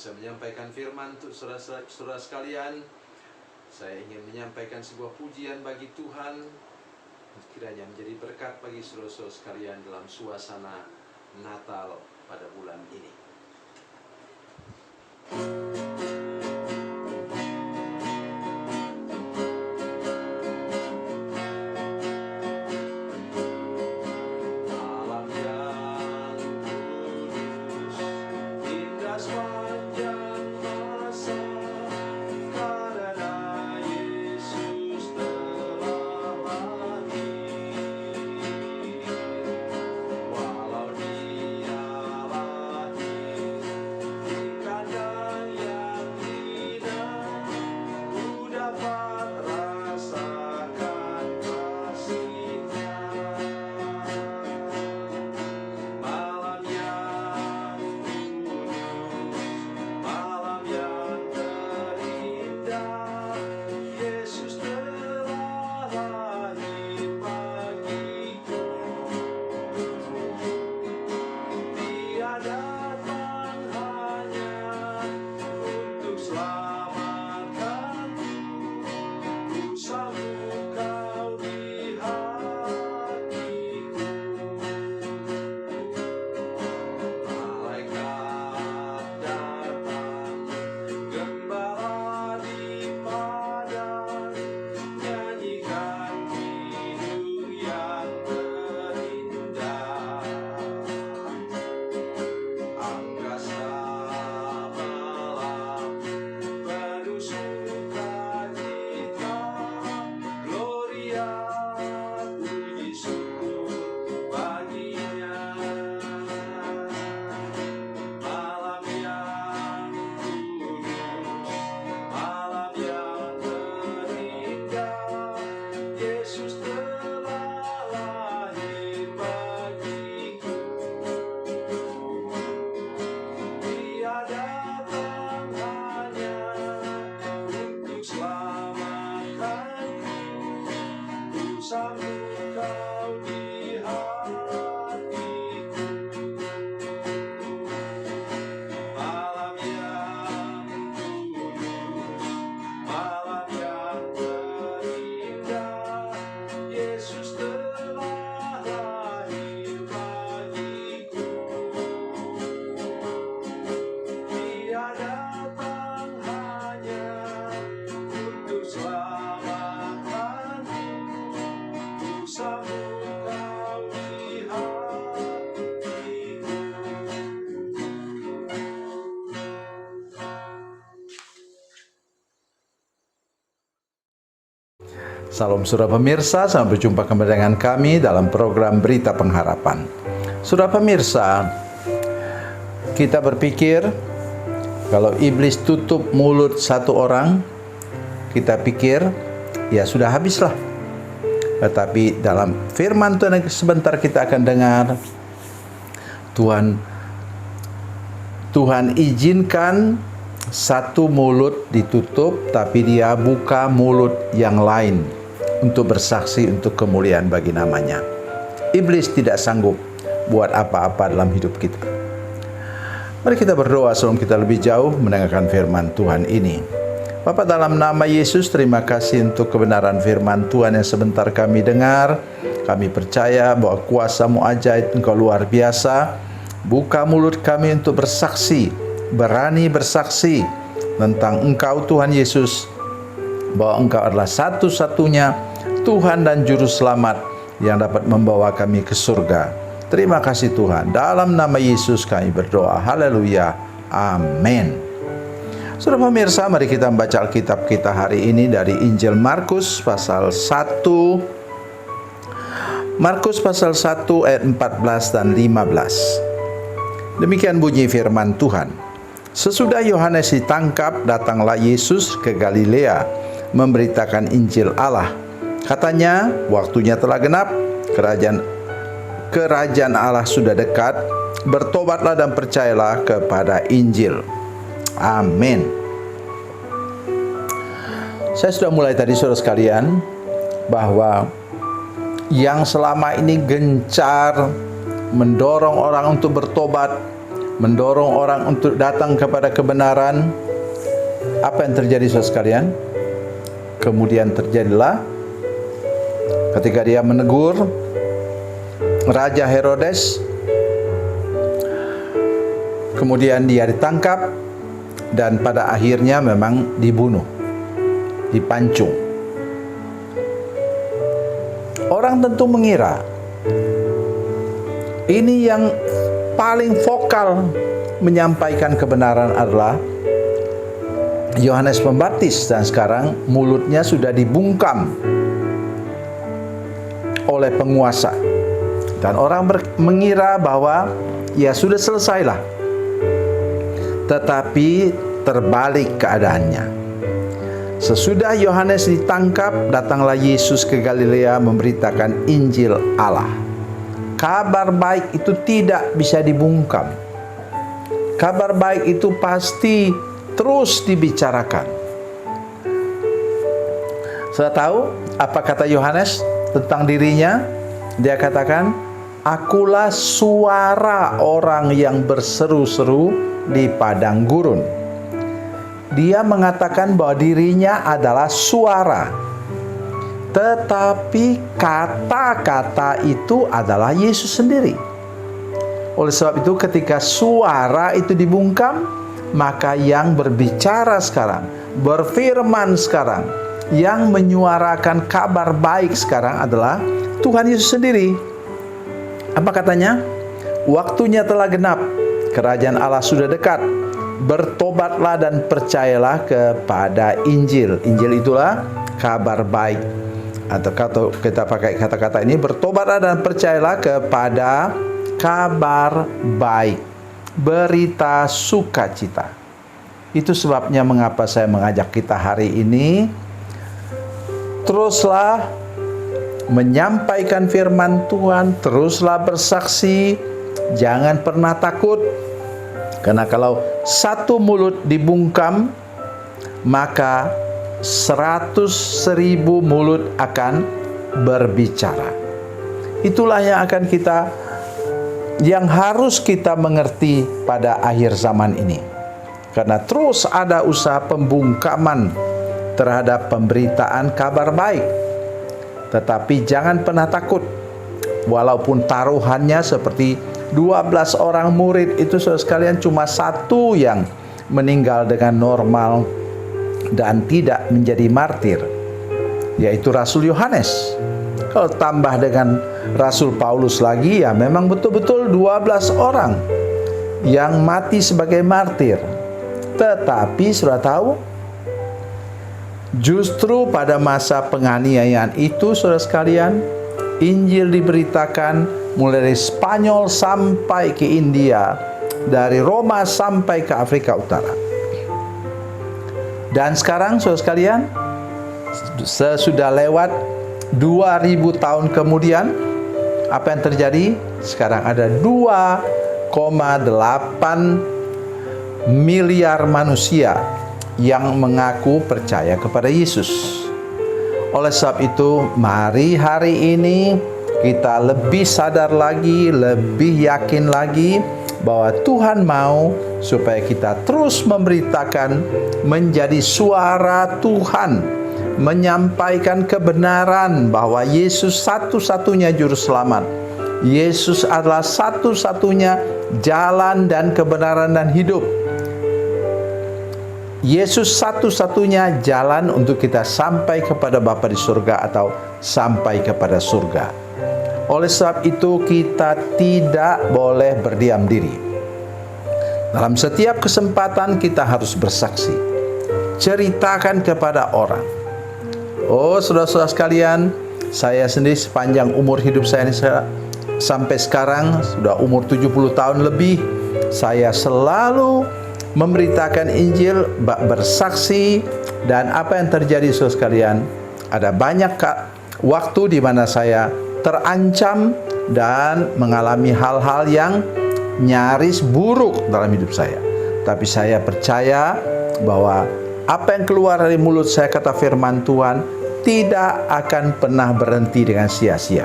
saya menyampaikan firman untuk saudara-saudara sekalian, saya ingin menyampaikan sebuah pujian bagi Tuhan, kiranya menjadi berkat bagi saudara-saudara sekalian dalam suasana Natal pada bulan ini. Salam saudara pemirsa, sampai berjumpa kembali dengan kami dalam program Berita Pengharapan. Saudara pemirsa, kita berpikir kalau iblis tutup mulut satu orang, kita pikir ya sudah habislah. Tetapi dalam firman Tuhan yang sebentar kita akan dengar, Tuhan izinkan satu mulut ditutup, tapi dia buka mulut yang lain untuk bersaksi untuk kemuliaan bagi namanya. Iblis tidak sanggup buat apa-apa dalam hidup kita. Mari kita berdoa sebelum kita lebih jauh mendengarkan firman Tuhan ini. Bapa, dalam nama Yesus, terima kasih untuk kebenaran firman Tuhan yang sebentar kami dengar. Kami percaya bahwa kuasa-Mu ajaib, Engkau luar biasa. Buka mulut kami untuk bersaksi, berani bersaksi tentang Engkau Tuhan Yesus, bahwa Engkau adalah satu-satunya Tuhan dan Juru Selamat yang dapat membawa kami ke surga. Terima kasih Tuhan. Dalam nama Yesus kami berdoa. Haleluya. Amin. Saudara pemirsa, mari kita membaca Alkitab kita hari ini dari Injil Markus pasal 1. Markus pasal 1 ayat 14 dan 15. Demikian bunyi firman Tuhan. Sesudah Yohanes ditangkap, datanglah Yesus ke Galilea memberitakan Injil Allah. Katanya, waktunya telah genap, kerajaan Allah sudah dekat, bertobatlah dan percayalah kepada Injil. Amin. Saya sudah mulai tadi saudara sekalian, bahwa yang selama ini gencar mendorong orang untuk bertobat, mendorong orang untuk datang kepada kebenaran. Apa yang terjadi saudara sekalian? Kemudian terjadilah ketika dia menegur Raja Herodes, kemudian dia ditangkap dan pada akhirnya memang dibunuh, dipancung. Orang tentu mengira ini yang paling vokal menyampaikan kebenaran adalah Yohanes Pembaptis, dan sekarang mulutnya sudah dibungkam oleh penguasa. Dan orang mengira bahwa ya sudah selesailah. Tetapi terbalik keadaannya. Sesudah Yohanes ditangkap, datanglah Yesus ke Galilea memberitakan Injil Allah. Kabar baik itu tidak bisa dibungkam. Kabar baik itu pasti terus dibicarakan. Saya tahu apa kata Yohanes tentang dirinya. Dia katakan, akulah suara orang yang berseru-seru di padang gurun. Dia mengatakan bahwa dirinya adalah suara, tetapi kata-kata itu adalah Yesus sendiri. Oleh sebab itu ketika suara itu dibungkam, maka yang berbicara sekarang, berfirman sekarang, yang menyuarakan kabar baik sekarang adalah Tuhan Yesus sendiri. Apa katanya? Waktunya telah genap, kerajaan Allah sudah dekat. Bertobatlah dan percayalah kepada Injil. Injil itulah kabar baik. Atau kita pakai kata-kata ini, bertobatlah dan percayalah kepada kabar baik, berita sukacita. Itu sebabnya mengapa saya mengajak kita hari ini teruslah menyampaikan firman Tuhan, teruslah bersaksi, jangan pernah takut. Karena kalau satu mulut dibungkam, maka 100.000 mulut akan berbicara. Itulah yang harus kita mengerti pada akhir zaman ini. Karena terus ada usaha pembungkaman terhadap pemberitaan kabar baik. Tetapi jangan pernah takut. Walaupun taruhannya seperti 12 orang murid itu, saudara sekalian, cuma satu yang meninggal dengan normal dan tidak menjadi martir, yaitu Rasul Yohanes. Kalau tambah dengan Rasul Paulus lagi, ya memang betul-betul 12 orang yang mati sebagai martir. Tetapi sudah tahu, justru pada masa penganiayaan itu, saudara sekalian, Injil diberitakan mulai dari Spanyol sampai ke India, dari Roma sampai ke Afrika Utara. Dan sekarang, saudara sekalian, sesudah lewat 2000 tahun kemudian, apa yang terjadi? Sekarang ada 2,8 miliar manusia yang mengaku percaya kepada Yesus. Oleh sebab itu, mari hari ini kita lebih sadar lagi, lebih yakin lagi bahwa Tuhan mau supaya kita terus memberitakan, menjadi suara Tuhan, menyampaikan kebenaran bahwa Yesus satu-satunya juru selamat. Yesus adalah satu-satunya jalan dan kebenaran dan hidup. Yesus satu-satunya jalan untuk kita sampai kepada Bapa di surga atau sampai kepada surga. Oleh sebab itu kita tidak boleh berdiam diri. Dalam setiap kesempatan kita harus bersaksi. Ceritakan kepada orang. Oh, saudara-saudara sekalian, saya sendiri sepanjang umur hidup saya ini, sampai sekarang sudah umur 70 tahun lebih, saya selalu memberitakan Injil, bersaksi. Dan apa yang terjadi, saudara sekalian, ada banyak waktu di mana saya terancam dan mengalami hal-hal yang nyaris buruk dalam hidup saya. Tapi saya percaya bahwa apa yang keluar dari mulut saya, kata firman Tuhan, tidak akan pernah berhenti dengan sia-sia.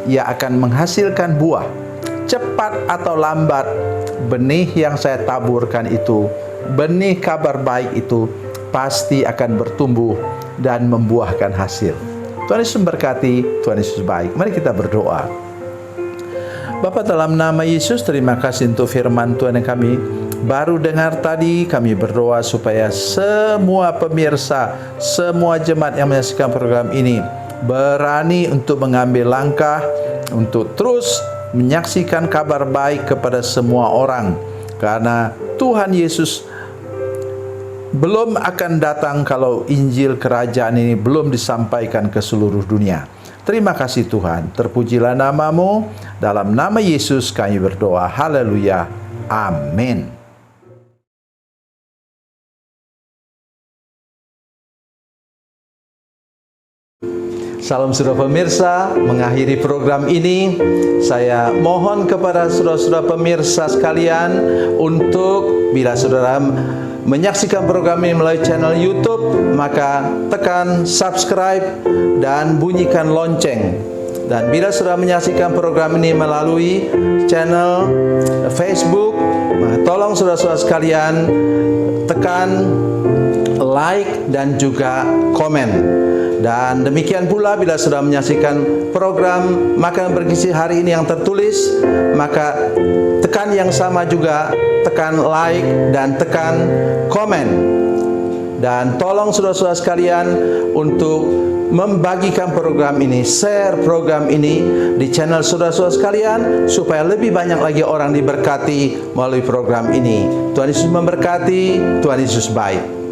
Ia akan menghasilkan buah, cepat atau lambat, benih yang saya taburkan itu, benih kabar baik itu pasti akan bertumbuh dan membuahkan hasil. Tuhan Yesus memberkati, Tuhan Yesus baik. Mari kita berdoa. Bapa, dalam nama Yesus, terima kasih untuk firman Tuhan yang kami baru dengar tadi. Kami berdoa supaya semua pemirsa, semua jemaat yang menyaksikan program ini berani untuk mengambil langkah untuk terus menyaksikan kabar baik kepada semua orang, karena Tuhan Yesus belum akan datang kalau Injil Kerajaan ini belum disampaikan ke seluruh dunia. Terima kasih Tuhan, terpujilah nama-Mu. Dalam nama Yesus kami berdoa. Haleluya. Amin. Salam saudara pemirsa, mengakhiri program ini saya mohon kepada saudara-saudara pemirsa sekalian untuk bila saudara menyaksikan program ini melalui channel YouTube, maka tekan subscribe dan bunyikan lonceng. Dan bila saudara menyaksikan program ini melalui channel Facebook, maka tolong saudara-saudara sekalian tekan like dan juga komen. Dan demikian pula bila sudah menyaksikan program Makanan Bergizi hari ini yang tertulis, maka tekan yang sama juga, tekan like dan tekan komen. Dan tolong saudara-saudara sekalian untuk membagikan program ini, share program ini di channel saudara-saudara sekalian, supaya lebih banyak lagi orang diberkati melalui program ini. Tuhan Yesus memberkati, Tuhan Yesus baik.